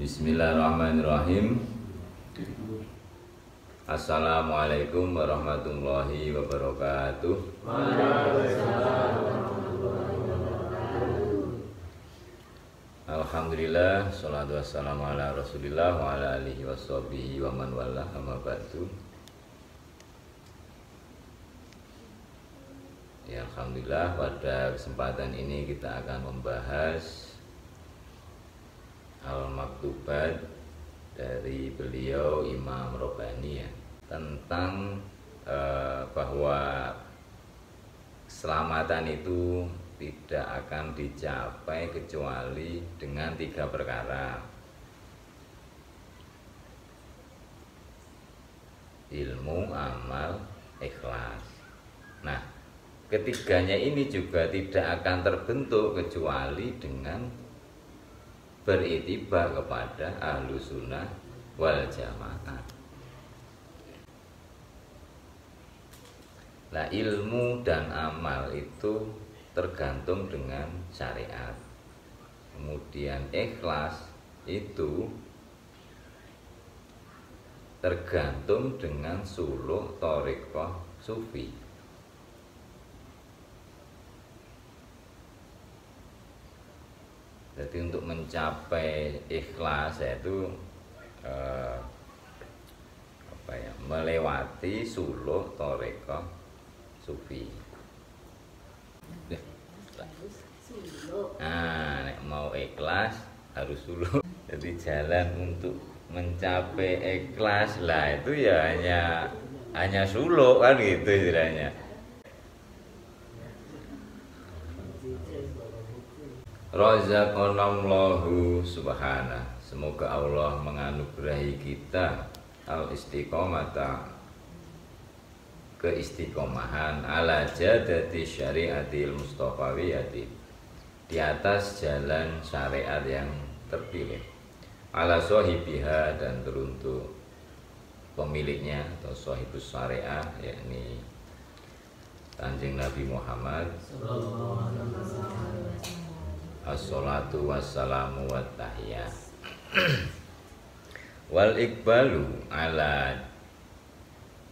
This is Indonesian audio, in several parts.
Bismillahirrahmanirrahim. Assalamualaikum warahmatullahi wabarakatuh. Alhamdulillah, salatu wassalamu ala rasulillah wa ala alihi washabihi wa man wala amma ba'du. Ya, alhamdulillah, pada kesempatan ini kita akan membahas Al-Maktubat dari beliau Imam Rabbani ya, tentang bahwa keselamatan itu tidak akan dicapai kecuali dengan 3 perkara: ilmu, amal, ikhlas. Nah, ketiganya ini juga tidak akan terbentuk kecuali dengan beritibar kepada Ahlus Sunnah wal Jamaah. Nah, ilmu dan amal itu tergantung dengan syariat. Kemudian ikhlas itu tergantung dengan suluk thariqah sufi. Jadi untuk mencapai ikhlas yaitu melewati suluk thariqah sufi. Nah, nek mau ikhlas harus suluk. Jadi jalan untuk mencapai ikhlas lah itu ya hanya suluk kan gitu istilahnya. Razaqanallahu subhanahu. Semoga Allah menganugerahi kita al-istiqomata, keistiqomahan, ala jadati syariatil mustafawiyati, di atas jalan syariat yang terpilih, ala sahibiha, dan teruntuk pemiliknya atau sahibus syariah, yakni Kanjeng Nabi Muhammad as-salatu wassalamu wa tahiyah. Wal iqbalu ala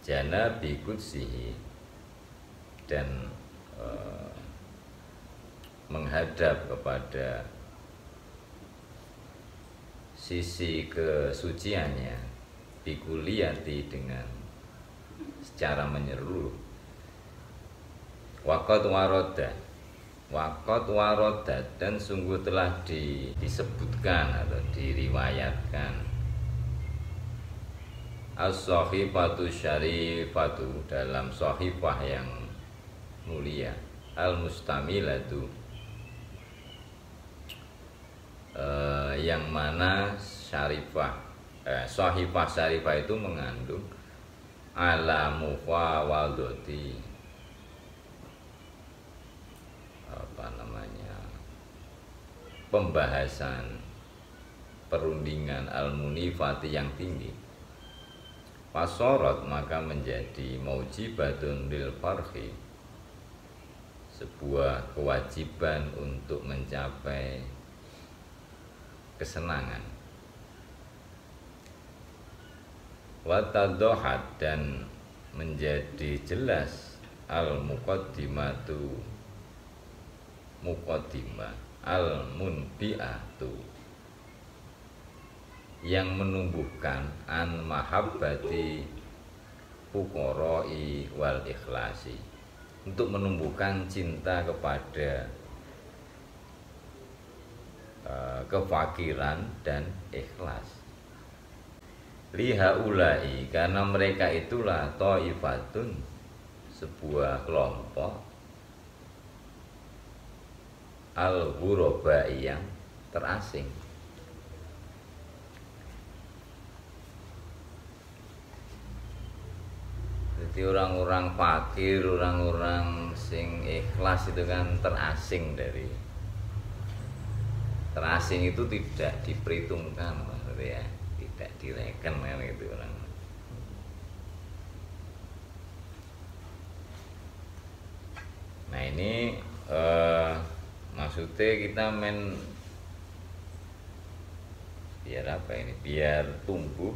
janabi qudsihi, dan menghadap kepada sisi kesuciannya, bikuliyati, dengan secara menyeluruh. Waqad waroda, dan sungguh telah disebutkan atau diriwayatkan as-sahifatu syarifatu, dalam sahifah yang mulia, al-mustamilatu, yang mana sahifah syarifah itu mengandung ala mufawadati, pembahasan perundingan al-munifati yang tinggi. Fasorot, maka menjadi maujibatun lil farhi, sebuah kewajiban untuk mencapai kesenangan. Watadohat, dan menjadi jelas al-muqaddimatu, muqaddimah al-munbi'atu, yang menumbuhkan an mahabbati fuqara'i wal ikhlasi, untuk menumbuhkan cinta kepada kefakiran dan ikhlas. Lihaulai, karena mereka itulah thaifatun, sebuah kelompok, al-ghurabai, yang terasing. Jadi orang-orang fakir, orang-orang sing ikhlas itu kan terasing itu tidak diperhitungkan, maksudnya ya, tidak direken kan itu orang. Nah ini maksudnya kita Biar apa ini? Biar tumbuh,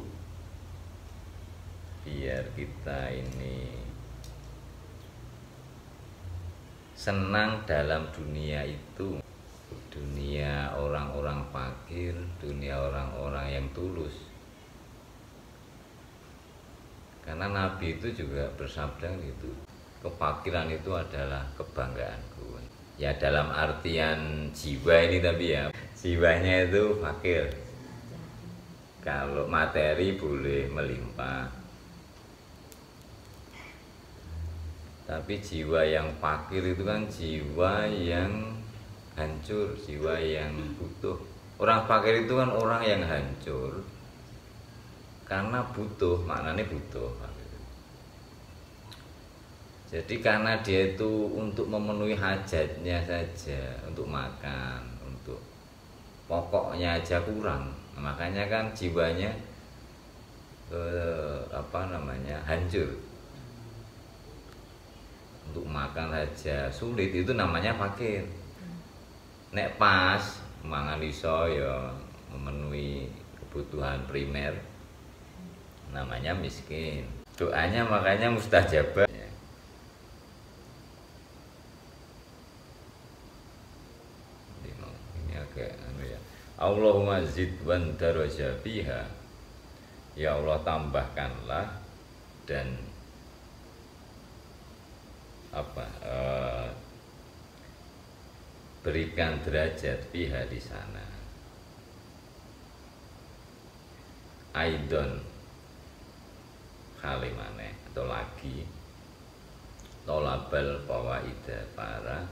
biar kita ini senang dalam dunia itu, dunia orang-orang fakir, dunia orang-orang yang tulus. Karena Nabi itu juga bersabda gitu, kefakiran itu adalah kebanggaanku. Ya dalam artian jiwa ini, tapi ya jiwanya itu fakir. Kalau materi boleh melimpah, tapi jiwa yang fakir itu kan jiwa yang hancur, jiwa yang butuh. Orang fakir itu kan orang yang hancur karena butuh, maknanya butuh. Jadi karena dia itu untuk memenuhi hajatnya saja, untuk makan, untuk pokoknya aja kurang, makanya kan jiwanya hancur. Untuk makan saja sulit, itu namanya fakir. Nek pas mangan iso ya memenuhi kebutuhan primer, namanya miskin. Doanya makanya mustajabah. Ini agak ya. Allahumma zid wan daraja fiha. Ya Allah, tambahkanlah dan berikan derajat fiha di sana. Aidon kalimane atau lagi tolabal fawaida, para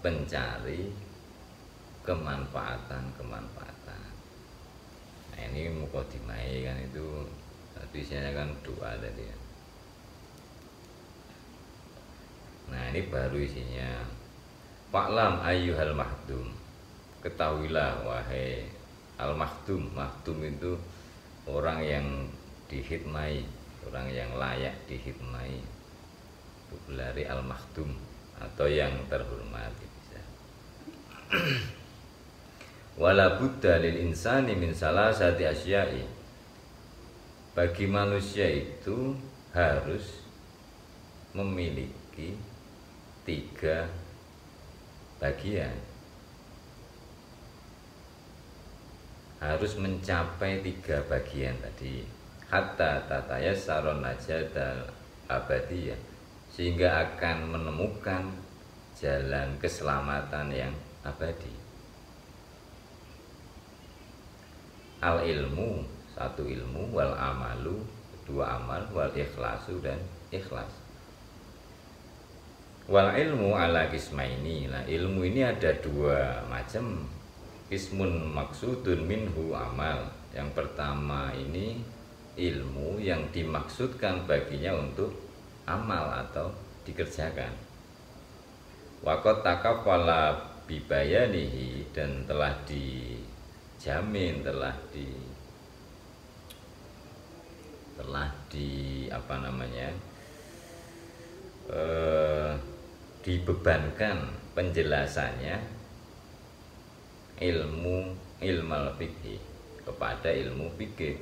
pencari kemanfaatan. Nah ini mukadimah kan, itu tulisannya kan doa tadi ya. Nah ini baru isinya. Fa'lam ayyuhal mahdum, ketahuilah wahai al mahdum. Mahdum itu orang yang dihidmai, orang yang layak dihidmai. Gelari al mahdum atau yang terhormat bisa. Wala budda lil insani min salasati asya'i. Bagi manusia itu harus memiliki 3 bagian, harus mencapai 3 bagian tadi. Hatta tatayassaron najadal abadiyah, sehingga akan menemukan jalan keselamatan yang abadi. Al ilmu, 1 ilmu, wal amalu, 2 amal, wal ikhlasu, dan ikhlas. Wal ilmu ala qismaini. Nah, ilmu ini ada 2 macam. Qismun maksudun minhu amal. Yang pertama ini ilmu yang dimaksudkan baginya untuk amal atau dikerjakan. Waqad takafala bibayanihi, dan telah dijamin, telah dibebankan penjelasannya ilmal fikih kepada ilmu fikih.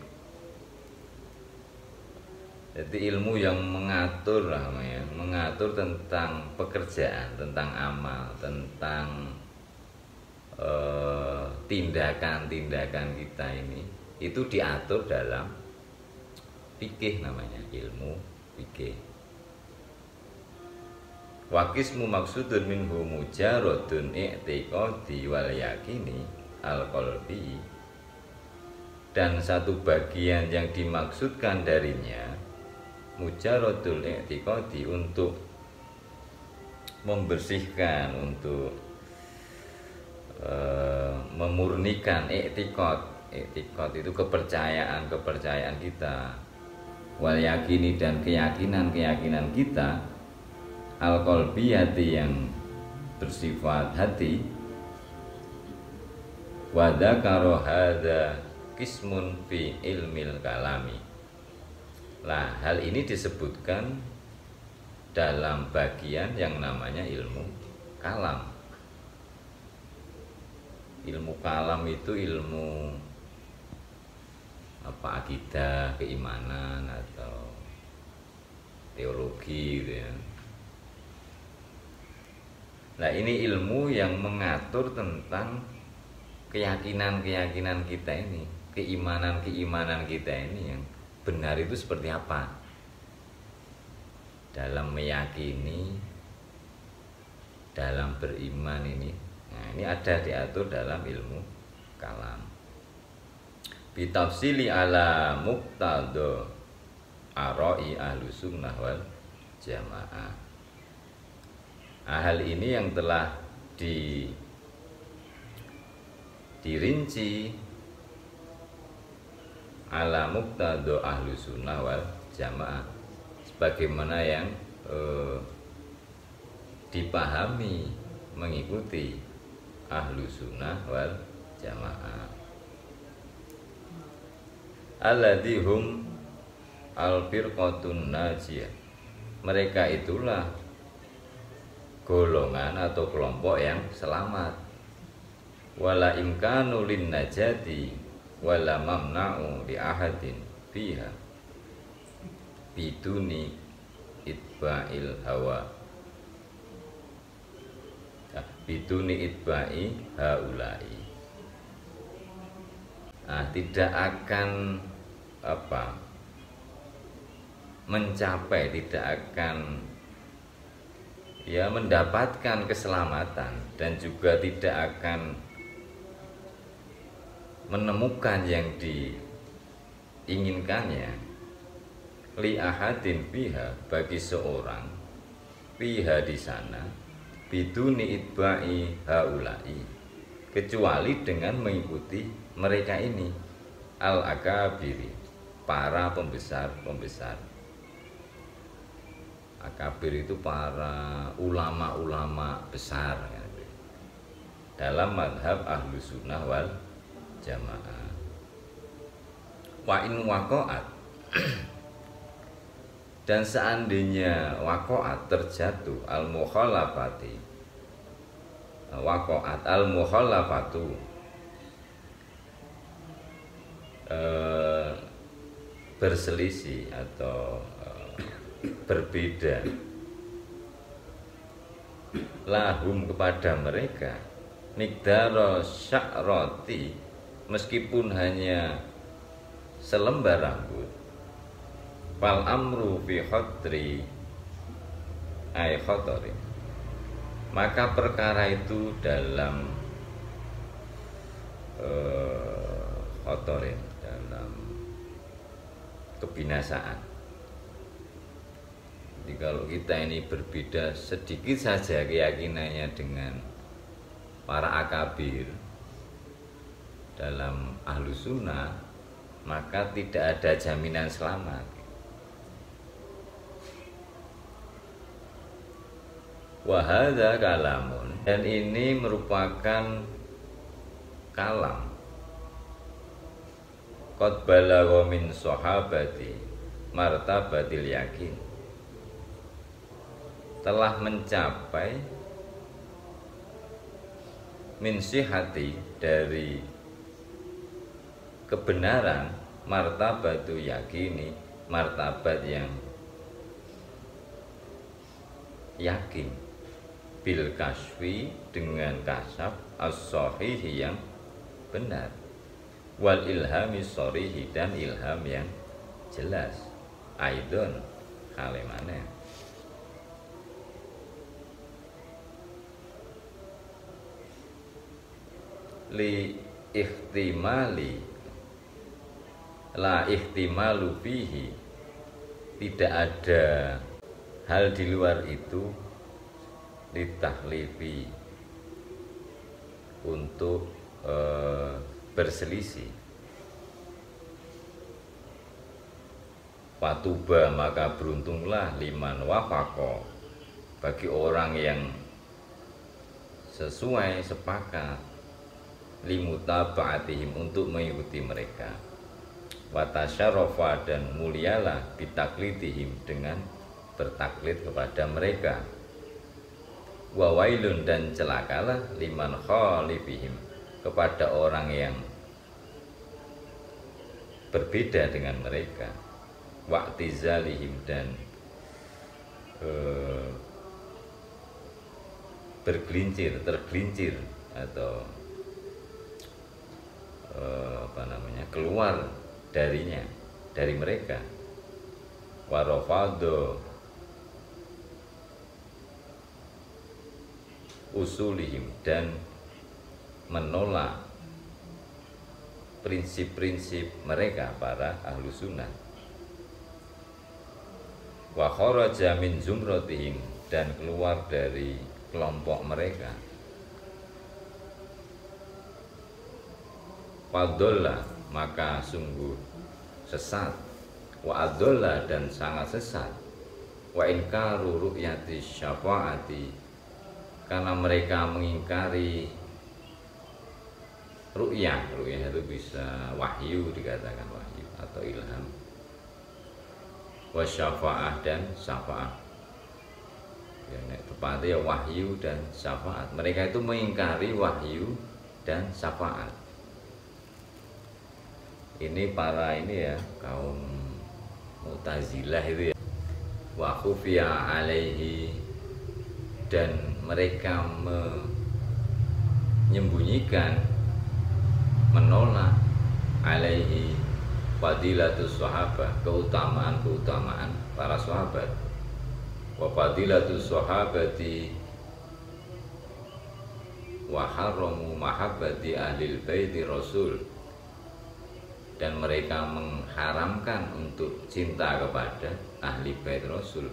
Jadi ilmu yang mengatur mengatur tentang pekerjaan, tentang amal, tentang tindakan-tindakan kita ini, itu diatur dalam fikih, namanya ilmu fikih. Wa qismu maksudun minhu mujaradun i'tiqadi wal yakini al qalbi, dan 1 bagian yang dimaksudkan darinya mujaradul i'tiqadi, untuk membersihkan, untuk memurnikan i'tiqad. I'tiqad itu kepercayaan kita, wal yakini, dan keyakinan kita, al qalbiyati, yang bersifat hati. Wa dzakara hadza qismun fi ilmil kalami. Nah, hal ini disebutkan dalam bagian yang namanya ilmu kalam. Ilmu kalam itu ilmu apa, akidah, keimanan atau teologi gitu ya. Nah, ini ilmu yang mengatur tentang keyakinan-keyakinan kita ini, keimanan-keimanan kita ini yang benar itu seperti apa dalam meyakini, dalam beriman ini. Nah, ini ada diatur dalam ilmu kalam. Bitafsili ala muqtada arai ahlus sunnah wal jamaah. Hal ini yang telah dirinci ala muqtada ahlus sunnah wal jamaah, sebagaimana yang dipahami mengikuti ahlus sunnah wal jamaah. Alladhum al-firqatun najiyah, mereka itulah golongan atau kelompok yang selamat. Wala imkanu lin najati wala mamna'u li ahadin fiha biduni itba'il hawa, biduni itba'i haulai. Nah, tidak akan mencapai, tidak akan mendapatkan keselamatan, dan juga tidak akan menemukan yang diinginkannya li ahadin biha, bagi seorang biha di sana, biduni itba'i haulai, kecuali dengan mengikuti mereka ini, al-akabiri, para pembesar-pembesar. Akabir itu para ulama-ulama besar ya, dalam madhab ahlus sunnah wal jamaah. Wa in waqa'at dan seandainya waqa'at terjatuh al-mukhalafati, waqa'at al-mukhalafatu berselisih atau berbeda lahum kepada mereka miqdaro sya'rati, meskipun hanya selembar rambut, fal amru fi khotri ay khotori, maka perkara itu dalam khotorin, dalam kebinasaan. Jadi kalau kita ini berbeda sedikit saja keyakinannya dengan para akabir dalam ahlus sunnah, maka tidak ada jaminan selamat. Wa hadza kalamun, dan ini merupakan kalam qad balagha min sahabati martabatil yakin, telah mencapai min sihati, dari kebenaran, martabatu yakini, martabat yang yakin, bil kasfi, dengan kasaf, as-sahihi, yang benar, wal ilhami shorihi, dan ilham yang jelas, aidon kalemane li ihtimali la ihtimalu fihi, tidak ada hal di luar itu litahlifi, untuk berselisih. Fatuba, maka beruntunglah, liman wafaqo, bagi orang yang sesuai, sepakat, limutaba'atihim, untuk mengikuti mereka, watasyarafa, dan mulialah, bitaklidihim, dengan bertaklid kepada mereka, wa wailun, dan celakalah, liman khalifihim, kepada orang yang berbeda dengan mereka, wa'tizalihim, dan tergelincir atau keluar dari mereka, warafado usulihim, dan menolak prinsip-prinsip mereka para ahlu sunnah, wa kharaja min zumratihim, dan keluar dari kelompok mereka, fadolla, maka sungguh sesat, wa adolla, dan sangat sesat, wa inkaru ru'yati syafaati, karena mereka mengingkari ru'yah itu bisa wahyu, dikatakan wahyu atau ilham, wa syafa'ah, dan syafa'ah, ya, tepatnya wahyu dan syafaat. Mereka itu mengingkari wahyu dan syafaat. Ini para kaum Mu'tazilah itu ya. Wa khufiya alaihi, dan mereka menyembunyikan, menolak alaihi fadilatus sahabah, keutamaan para sahabat, wa fadilatus sahabati wa haramu mahabbati ahlil baiti rasul, dan mereka mengharamkan untuk cinta kepada ahli bait rasul,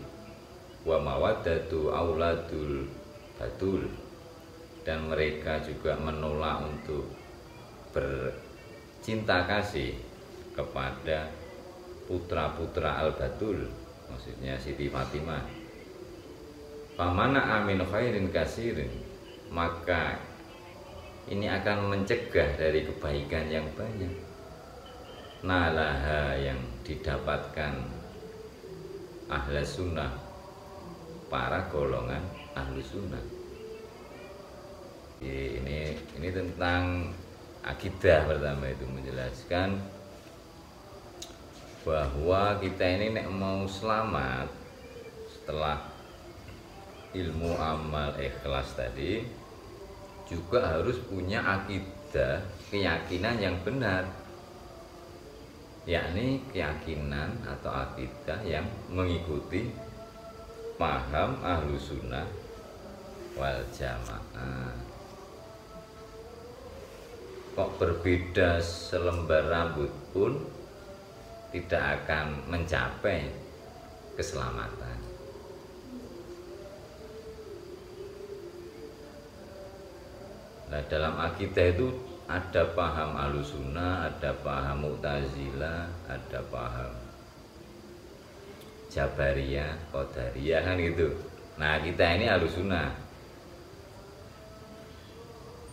wa mawaddatu auladul batul, dan mereka juga menolak untuk bercinta kasih kepada putra-putra al-batul, maksudnya Siti Fatimah. Famana amin khairin kasirin, maka ini akan mencegah dari kebaikan yang banyak, nalaha, yang didapatkan ahlu sunnah, para golongan ahlu sunnah. Ini tentang akidah. Pertama itu menjelaskan bahwa kita ini nek mau selamat setelah ilmu amal ikhlas tadi, juga harus punya akidah, keyakinan yang benar, yakni keyakinan atau akidah yang mengikuti paham ahlu sunnah wal jamaah. Kok berbeda selembar rambut pun tidak akan mencapai keselamatan. Nah, dalam akidah itu ada paham Ahlussunnah, ada paham Mu'tazilah, ada paham Jabariyah, Qadariyah, kan gitu. Nah, kita ini Ahlussunnah.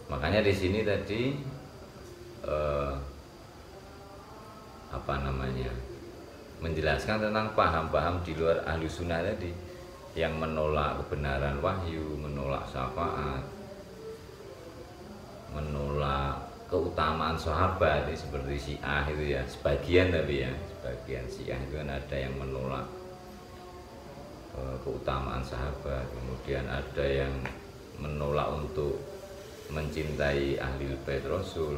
Makanya di sini tadi menjelaskan tentang paham-paham di luar Ahlussunnah tadi, yang menolak kebenaran wahyu, menolak syafaat, menolak keutamaan sahabat, seperti Syiah itu ya, sebagian, tapi ya sebagian Syiah itu kan ada yang menolak keutamaan sahabat, kemudian ada yang menolak untuk mencintai ahli bait Rasul.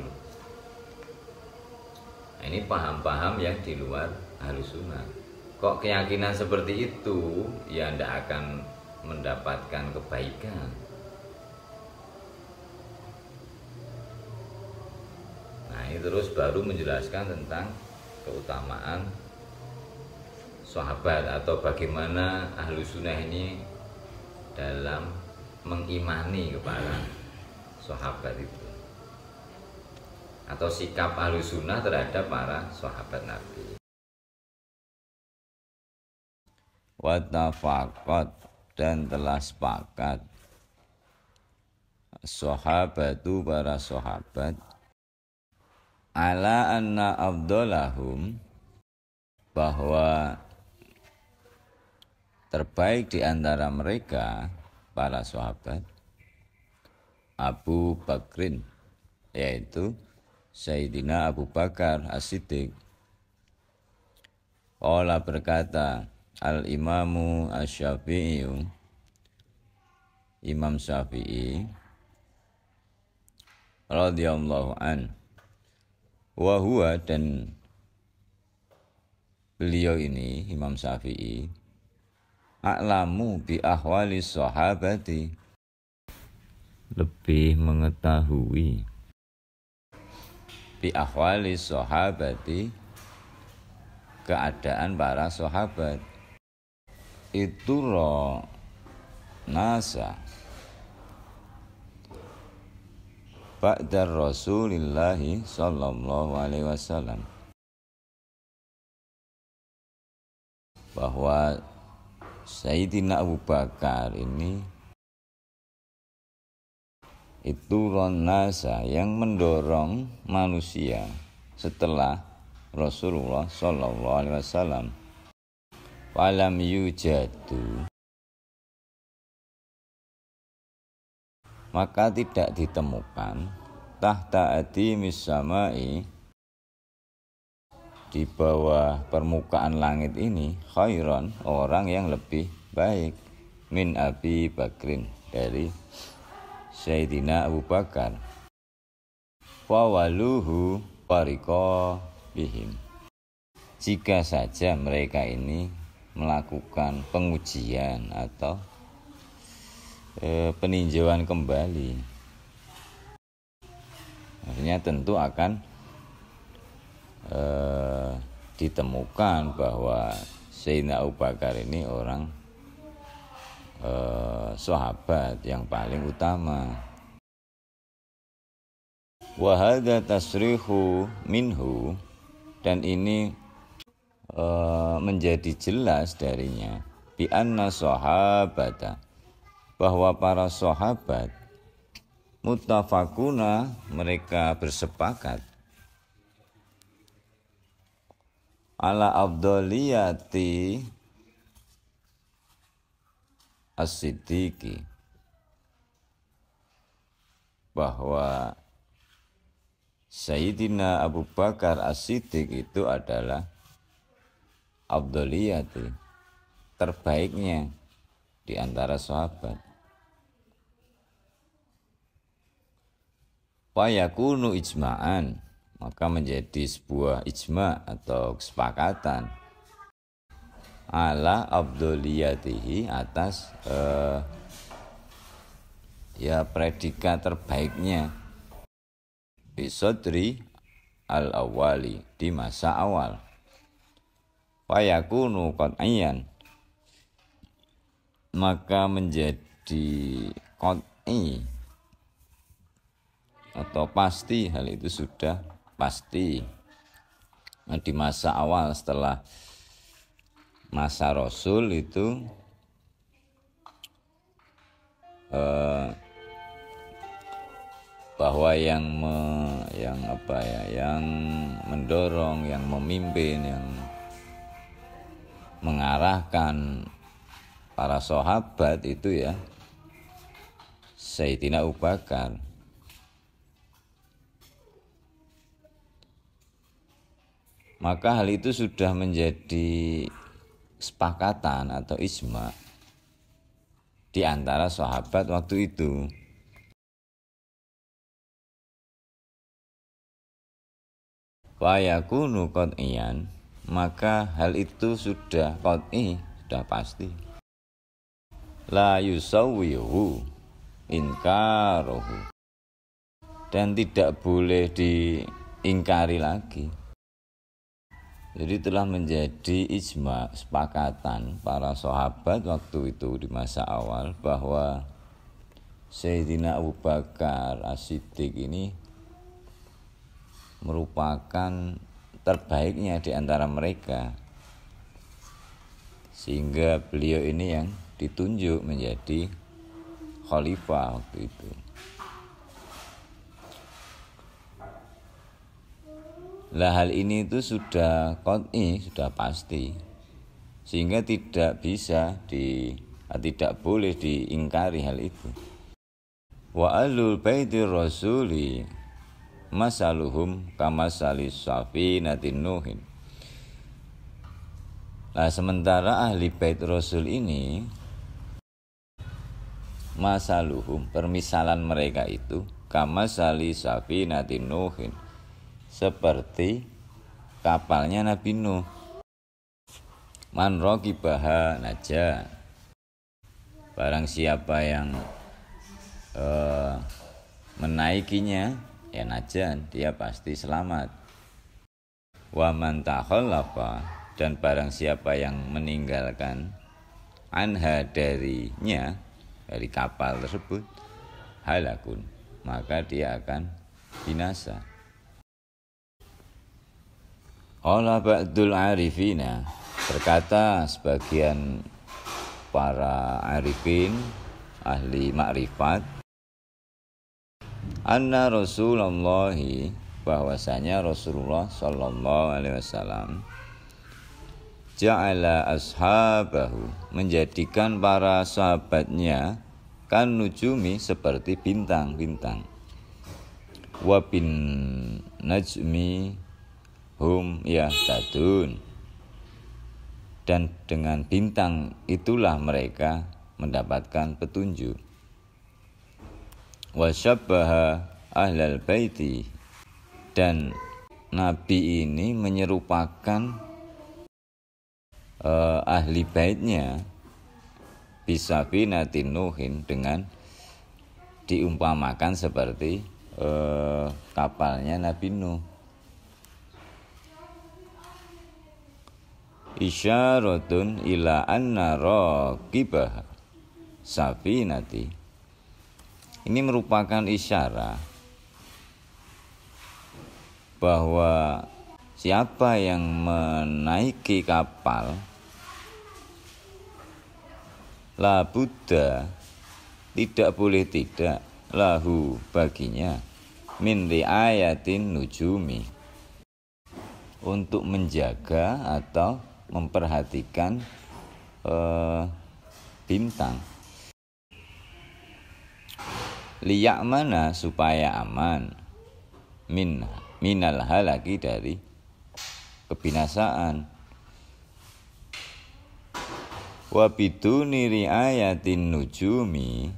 Nah, ini paham-paham yang di luar Ahlussunnah. Kok keyakinan seperti itu ya tidak akan mendapatkan kebaikan. Nah, ini terus baru menjelaskan tentang keutamaan sahabat, atau bagaimana Ahlussunnah ini dalam mengimani kepada sahabat itu, atau sikap Ahlussunnah terhadap para sahabat Nabi. Watafaqat, dan telah sepakat sahabatu, para sahabat, ala anna afdalahum, bahwa terbaik di antara mereka para sahabat Abu Bakrin, yaitu Sayyidina Abu Bakar As-Siddiq. Qala berkata Al-Imamu Asy-Syafi'i, Imam Syafi'i radhiyallahu an, wa huwa, dan beliau ini Imam Syafi'i a'lamu bi ahwali sahabati, lebih mengetahui bi ahwali sahabati, keadaan para sahabat, itu nasa ba'da Rasulillahi sallallahu alaihi wasallam, bahwa Sayyidina Abu Bakar ini itu nasa, yang mendorong manusia setelah Rasulullah sallallahu alaihi wasallam. Walam yujadu, maka tidak ditemukan tahta adimis samai, di bawah permukaan langit ini, khairan, orang yang lebih baik, min Abi Bakrin, dari Sayyidina Abu Bakar. Fawaluhu wariqa bihim, jika saja mereka ini melakukan pengujian atau peninjauan kembali, artinya tentu akan ditemukan bahwa Sayyidina Abu Bakar ini orang sahabat yang paling utama. Wa hadza tasrihu minhu, dan ini menjadi jelas darinya, bi anna sahabata, bahwa para sahabat muttafaquna, mereka bersepakat, ala afdhaliyati as-siddiqi, bahwa Sayyidina Abu Bakar As-Siddiq itu adalah afdhaliyati, terbaiknya di antara sahabat. Wa yakunu ijma'an, maka menjadi sebuah ijma' atau kesepakatan, ala afdhaliyatihi, atas predikat terbaiknya, bisodri al-awwali, di masa awal. Wa yakunu qat'iyan, maka menjadi qat'i atau pasti, hal itu sudah pasti di masa awal setelah masa Rasul itu bahwa yang mendorong, yang memimpin, yang mengarahkan para sahabat itu ya Sayyidina Abu Bakar. Maka hal itu sudah menjadi kesepakatan atau ijma' di antara sahabat waktu itu. Wa yakunu qat'iyan, maka hal itu sudah qat'i, sudah pasti. La yusawwihu inkaruhu, dan tidak boleh diingkari lagi. Jadi telah menjadi ijma', sepakatan para sahabat waktu itu di masa awal, bahwa Sayyidina Abu Bakar As-Siddiq ini merupakan terbaiknya di antara mereka, sehingga beliau ini yang ditunjuk menjadi khalifah waktu itu. Lah hal ini itu sudah qat'i, sudah pasti, sehingga tidak boleh diingkari hal itu. Wa ahlul baiti rasuli masaluhum kamasali safinatin nuhin. Nah, sementara ahli bait Rasul ini masaluhum, permisalan mereka itu kamasali safinatin nuhin, seperti kapalnya Nabi Nuh. Man raqibaha naja, barang siapa yang menaikinya ya najan, dia pasti selamat. Wa man takhallafa, dan barang siapa yang meninggalkan anha darinya, dari kapal tersebut, halakun, maka dia akan binasa. Qala ba'dul arifina, berkata sebagian para arifin, ahli makrifat, anna Rasulullah, bahwasanya Rasulullah sallallahu alaihi wasallam ja'ala ashabahu, menjadikan para sahabatnya kan nujumi, seperti bintang-bintang. Wa bin najmi hum yahtadun, dan dengan bintang itulah mereka mendapatkan petunjuk. Wa syabbaha ahlal baiti, dan Nabi ini menyerupakan ahli baitnya bisafinatin nuhin, dengan diumpamakan seperti kapalnya Nabi Nuh. Isyaratun ila anna raqibah safinati, ini merupakan isyarat bahwa siapa yang menaiki kapal la buddha, tidak boleh tidak, lahu, baginya, min riayatin nujumi, untuk menjaga atau memperhatikan bintang. Liyak mana, supaya aman, minal halaki, dari kebinasaan. Wa biduni riayatin nujumi,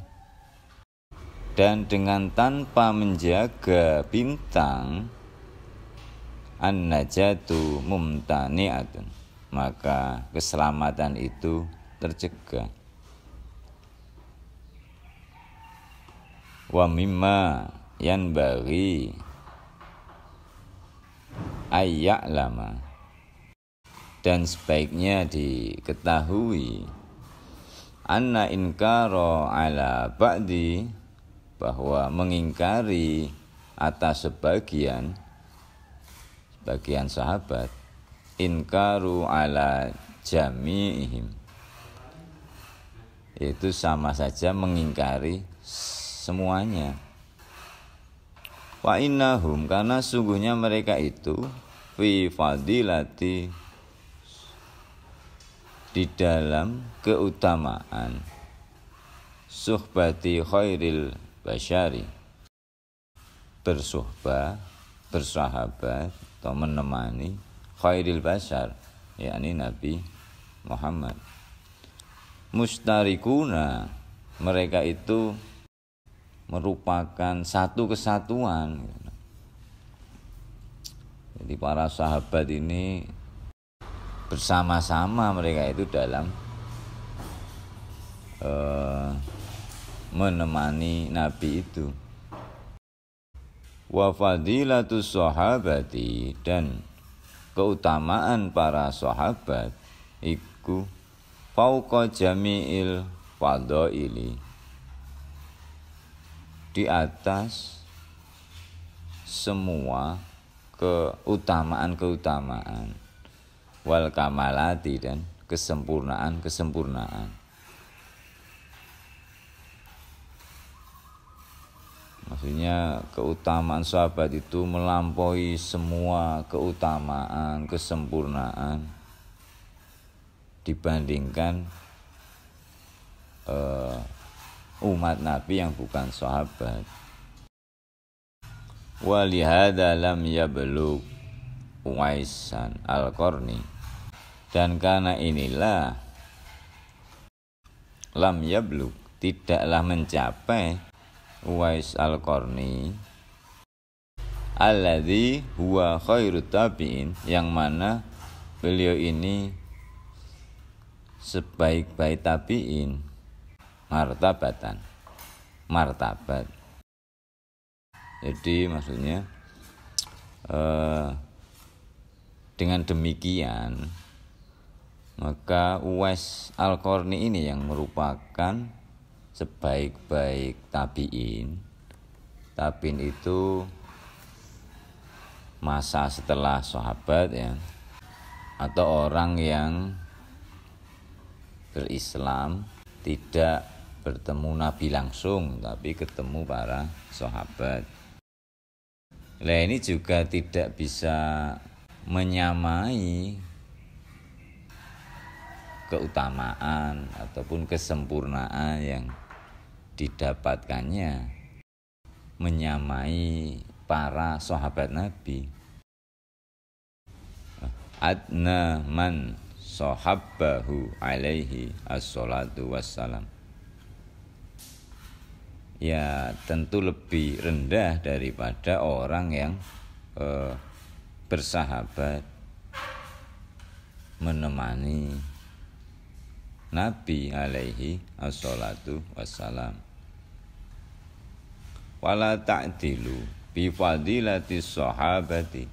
dan dengan tanpa menjaga bintang, an-najatu mumtani'atun, maka keselamatan itu tercegah. Wa mimma yanbaghi ayya'lama, dan sebaiknya diketahui, anna inkara ala ba'di, bahwa mengingkari atas sebagian sahabat, inkaru ala jami'ihim, itu sama saja mengingkari semuanya. Wa innahum, karena sungguhnya mereka itu fi fadilati, di dalam keutamaan, suhbati khairil basyari, bersahabat atau menemani khairil basyar, yakni Nabi Muhammad. Mustarikuna, mereka itu merupakan satu kesatuan. Jadi para sahabat ini bersama-sama, mereka itu dalam menemani Nabi itu. Wa fadilatus sahabati, dan keutamaan para sahabat iku fauqa jami'il fadaili, di atas semua keutamaan-keutamaan, wal kamalati, dan kesempurnaan. Maksudnya keutamaan sahabat itu melampaui semua keutamaan, kesempurnaan dibandingkan umat Nabi yang bukan sahabat. Wa lihada lam yablugh Uwaisan Al-Qarni, dan karena inilah lam yablugh tidaklah mencapai Uwais Al-Qarni alladzi huwa khairut tabi'in, yang mana beliau ini sebaik-baik tabi'in, martabat. Jadi maksudnya dengan demikian maka Uwais Al-Qarni ini yang merupakan sebaik-baik tabi'in. Tabi'in itu masa setelah sahabat ya, atau orang yang berislam tidak bertemu Nabi langsung tapi ketemu para sahabat. Nah, ini juga tidak bisa menyamai keutamaan ataupun kesempurnaan yang didapatkannya menyamai para sahabat Nabi. Adna man sahabbahu alaihi assalatu wassalam, ya tentu lebih rendah daripada orang yang bersahabat menemani Nabi alaihi assalatu wassalam. Wala ta'dilu bi fadilati sahabati,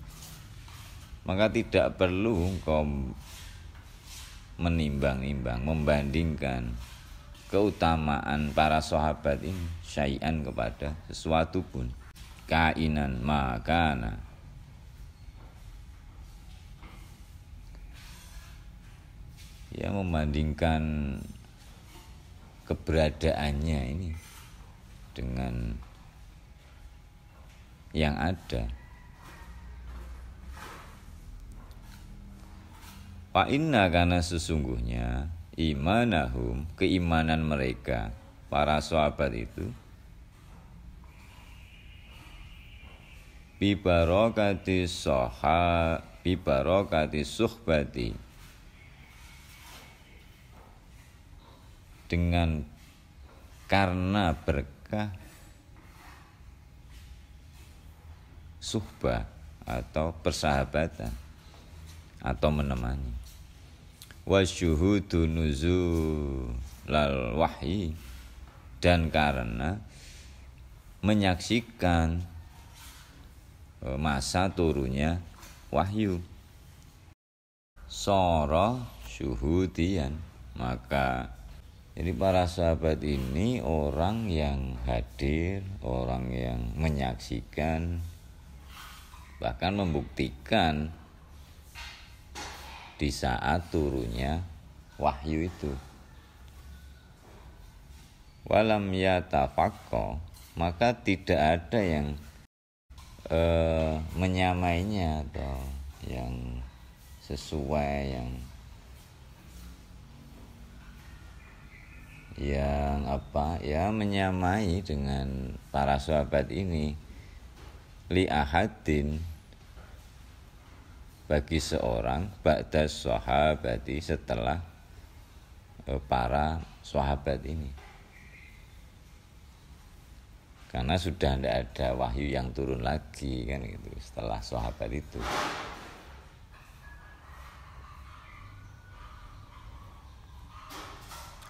maka tidak perlu engkau menimbang-nimbang, membandingkan keutamaan para sahabat ini syai'an kepada sesuatu pun, kainan makana, ya membandingkan keberadaannya ini dengan yang ada. Fa inna, karena sesungguhnya imanahum, keimanan mereka para sahabat itu bi barakati suhbati, dengan karena berkah suhbah atau persahabatan atau menemani, wa syuhudu nuzulal wahyi, dan karena menyaksikan masa turunnya wahyu, sora syuhudian, maka jadi para sahabat ini orang yang hadir, orang yang menyaksikan, bahkan membuktikan di saat turunnya wahyu itu. Walam yatafaqqa, maka tidak ada yang menyamainya atau yang sesuai, yang menyamai dengan para sahabat ini, li ahadin, bagi seorang, ba'da sahabati, setelah para sahabat ini, karena sudah tidak ada wahyu yang turun lagi kan gitu setelah sahabat itu.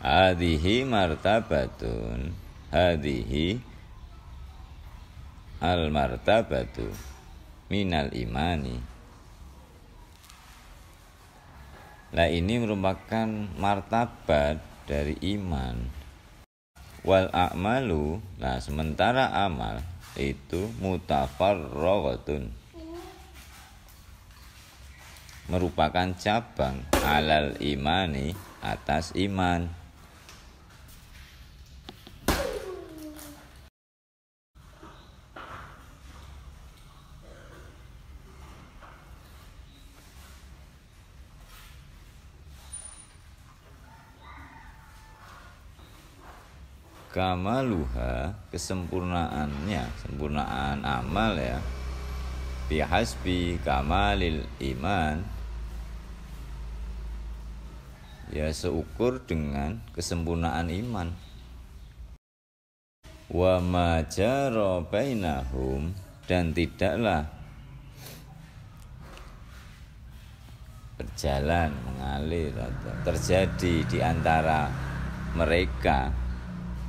Hadhihi martabatun, hadhihi al martabatu minal imani. Nah, ini merupakan martabat dari iman. Wal a'malu, nah sementara amal itu mutafarraghatun, merupakan cabang alal imani, atas iman. kamaluha, kesempurnaannya, sempurnaan amal ya, bihasbi kamalil iman, ya seukur dengan kesempurnaan iman. Wa ma jara bainahum, dan tidaklah berjalan, mengalir atau terjadi di antara mereka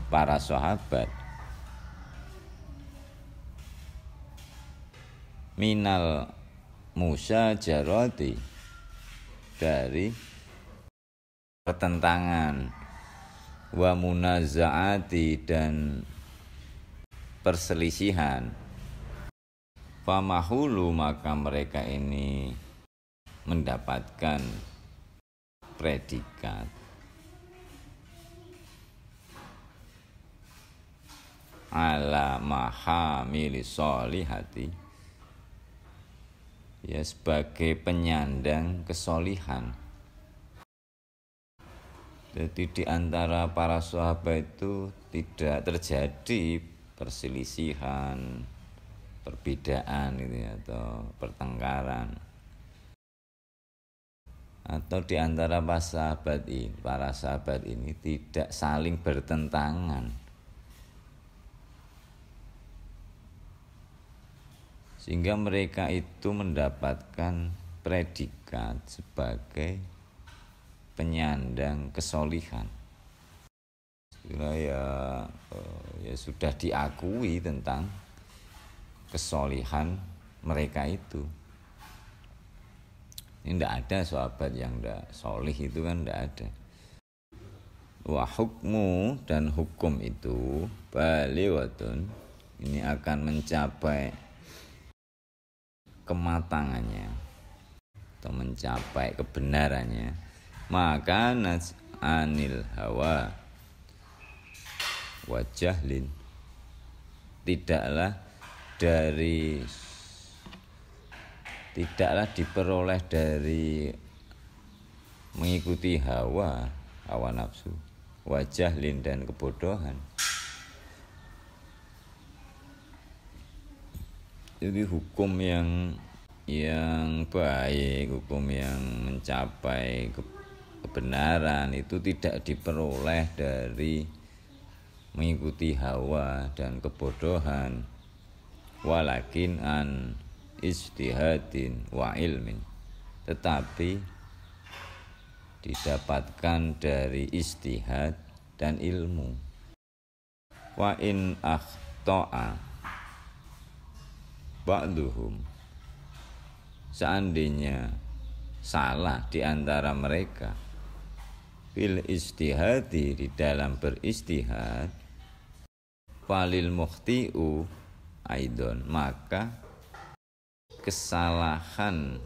para sahabat minal musyajarati, dari pertentangan, wa munazaati, dan perselisihan, famahulu, maka mereka ini mendapatkan predikat ala mahamili solihati, ya sebagai penyandang kesolihan. Jadi di antara para sahabat itu tidak terjadi perselisihan, perbedaan gitu ya, atau pertengkaran. Atau di antara para sahabat ini tidak saling bertentangan, sehingga mereka itu mendapatkan predikat sebagai penyandang kesolihan. Ya sudah diakui tentang kesolihan mereka itu. Ini tidak ada sahabat yang tidak solih, itu kan tidak ada. Wa hukmu, dan hukum itu baliwatun, ini akan mencapai kematangannya atau mencapai kebenarannya. Maka anil hawa wa jahlin, tidaklah diperoleh dari mengikuti hawa nafsu, wa jahlin, dan kebodohan. Jadi hukum yang baik, hukum yang mencapai kebenaran itu tidak diperoleh dari mengikuti hawa dan kebodohan, walakin an ijtihadin wa ilmin, tetapi didapatkan dari ijtihad dan ilmu. Wa in akhta'a ba'duhum, seandainya salah di antara mereka, fil ijtihadi, di dalam beristihad, falil mukhti'u aidon, maka kesalahannya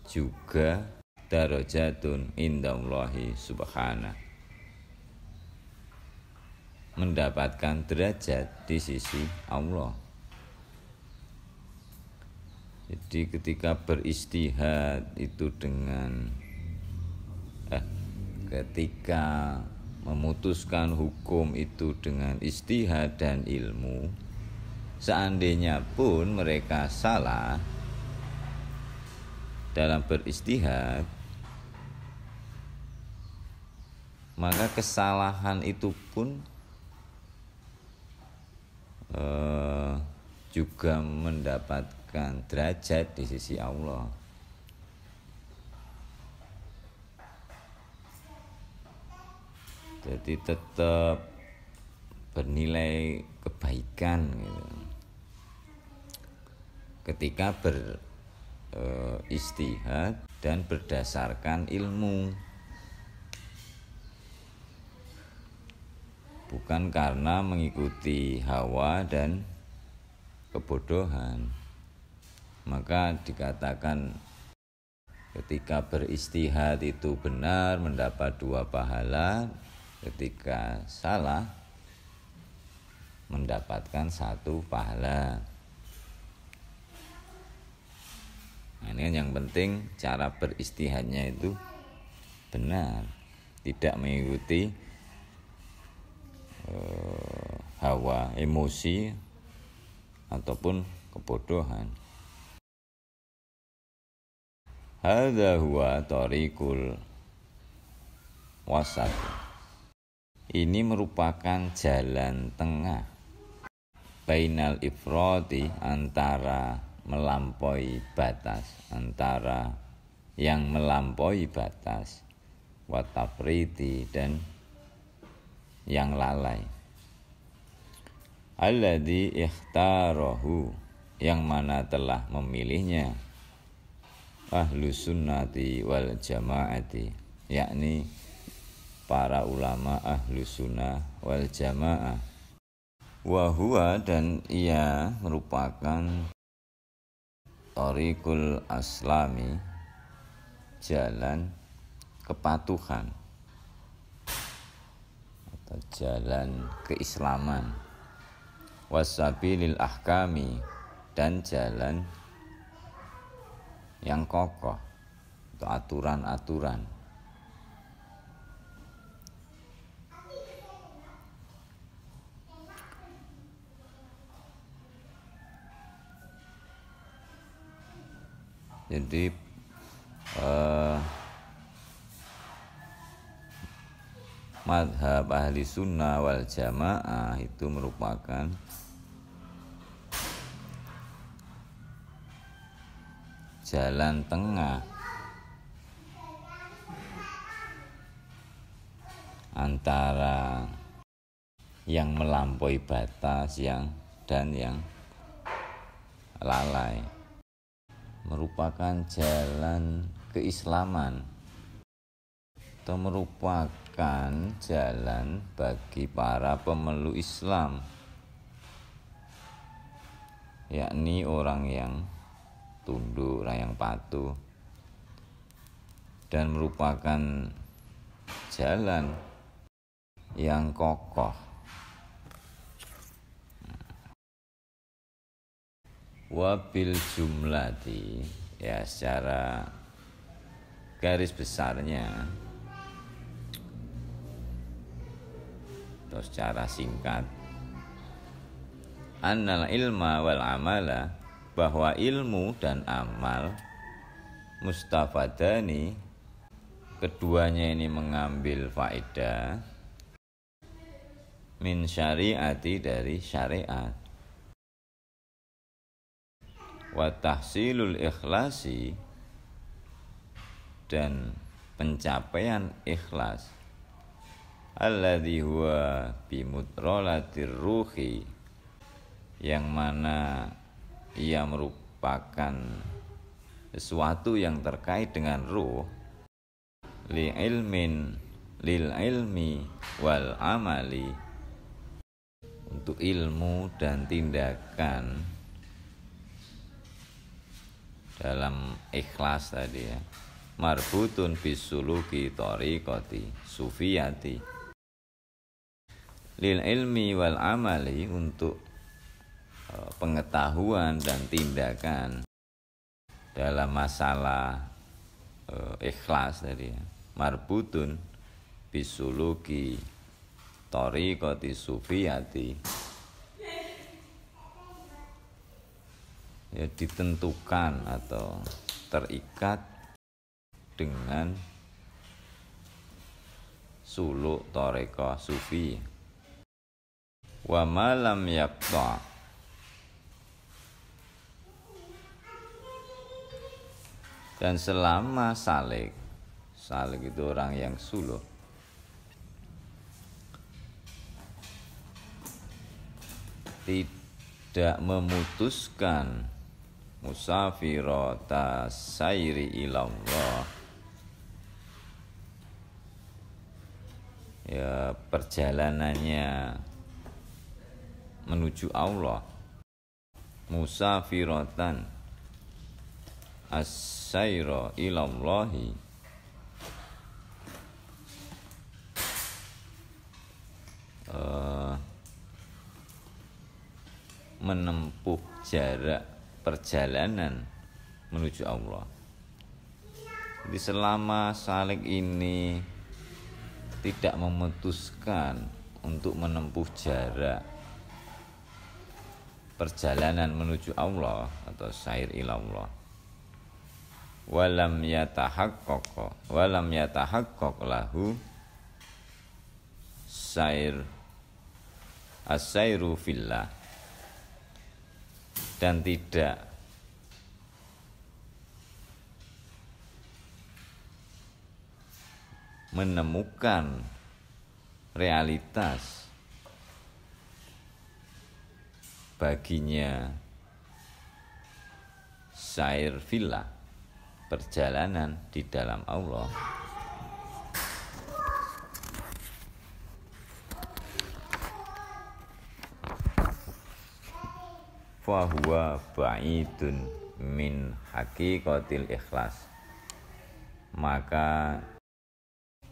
juga darajatun indallahi subhanahu, mendapatkan derajat di sisi Allah. Jadi ketika beristihad itu ketika memutuskan hukum itu dengan istihad dan ilmu, seandainya pun mereka salah dalam beristihad, maka kesalahan itu pun juga mendapatkan derajat di sisi Allah. Jadi tetap bernilai kebaikan gitu, ketika beristihad dan berdasarkan ilmu, bukan karena mengikuti hawa dan kebodohan. Maka dikatakan ketika beristihad itu benar mendapat 2 pahala, ketika salah mendapatkan 1 pahala. Nah, ini yang penting cara beristihadnya itu benar, tidak mengikuti hawa, emosi ataupun kebodohan. Hadza huwa thariqul wasat. Ini merupakan jalan tengah bainal ifrati, antara melampaui batas, antara yang melampaui batas, wa tafriti, dan yang lalai. Alladzi ikhtarahu, yang mana telah memilihnya ahlus sunnati wal jamaati, yakni para ulama ahlus sunnah wal jamaah. Wa huwa, dan ia merupakan thariqul aslami, jalan kepatuhan atau jalan keislaman, wasabilil ahkami, dan jalan yang kokoh atau aturan-aturan. Jadi madhab ahli sunnah wal jamaah itu merupakan jalan tengah antara yang melampaui batas dan yang lalai, merupakan jalan keislaman atau merupakan jalan bagi para pemeluk Islam, yakni orang yang tunduk, orang yang patuh, dan merupakan jalan yang kokoh. Wabil jumlati, ya secara garis besarnya atau secara singkat, annal ilma wal amala, bahwa ilmu dan amal mustafadani, keduanya ini mengambil faedah min syariati, dari syariat, wa tahsilul ikhlasi, dan pencapaian ikhlas, alladzi huwa bimudralatir ruhi, yang mana ia merupakan sesuatu yang terkait dengan ruh, lil ilmi wal amali, untuk ilmu dan tindakan dalam ikhlas tadi ya, marbutun bisuluki thariqati sufiyati, lil ilmi wal amali, untuk pengetahuan dan tindakan dalam masalah ikhlas tadi ya, marbutun bisuluki thariqati sufiyati, ya ditentukan atau terikat dengan suluk thariqah sufi. Wa malam yaqta, dan selama salik itu orang yang suluk, tidak memutuskan musafirata sairi ilallah, ya perjalanannya menuju Allah, musafiratan as-sayra ilallahi, menempuh jarak perjalanan menuju Allah. Jadi selama salik ini tidak memutuskan untuk menempuh jarak perjalanan menuju Allah atau sair ilallah, walam yatahaqqaq lahu as-sairu fillah, dan tidak menemukan realitas baginya sair fillah, perjalanan di dalam Allah, fahuwa ba'idun min haqiqatil ikhlas, maka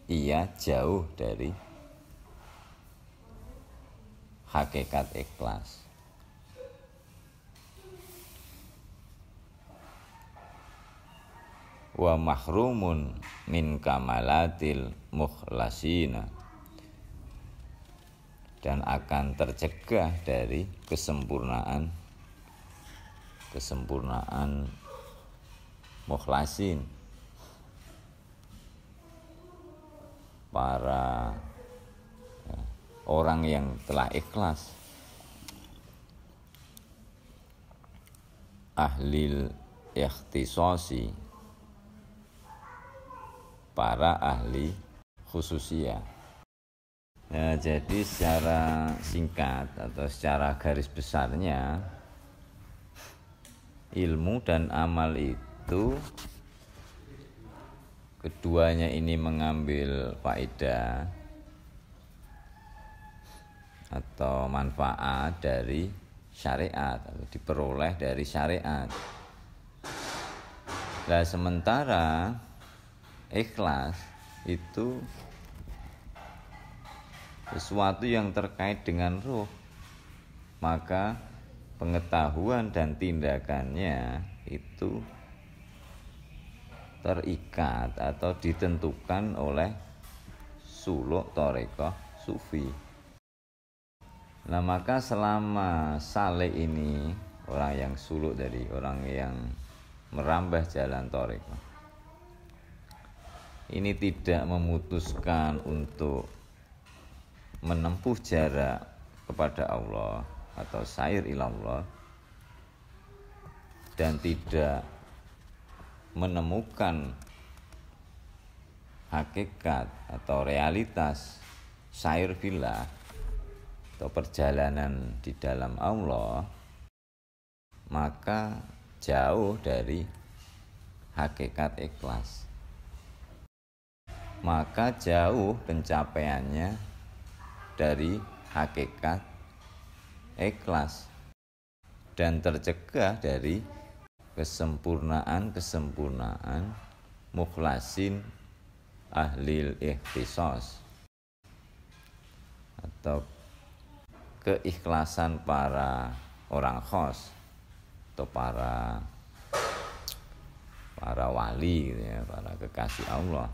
ia jauh dari hakikat ikhlas. Wa mahrumun min kamalatil mukhlasina, dan akan tercegah dari kesempurnaan mukhlasin, para orang yang telah ikhlas, ahlil ikhtisasi, para ahli khususiyah. Nah, jadi secara singkat atau secara garis besarnya, ilmu dan amal itu keduanya ini mengambil faedah atau manfaat dari syariat, atau diperoleh dari syariat. Nah, sementara ikhlas itu sesuatu yang terkait dengan ruh, maka pengetahuan dan tindakannya itu terikat atau ditentukan oleh suluk thariqah sufi. Nah, maka selama saleh ini, orang yang suluk dari orang yang merambah jalan thariqah, ini tidak memutuskan untuk menempuh jarak kepada Allah atau sair ilallah, dan tidak menemukan hakikat atau realitas sair fillah atau perjalanan di dalam Allah, maka jauh dari hakikat ikhlas, maka jauh pencapaiannya dari hakikat ikhlas, dan tercegah dari kesempurnaan mukhlasin ahlil ikhtisas, atau keikhlasan para orang khos atau para wali gitu ya, para kekasih Allah.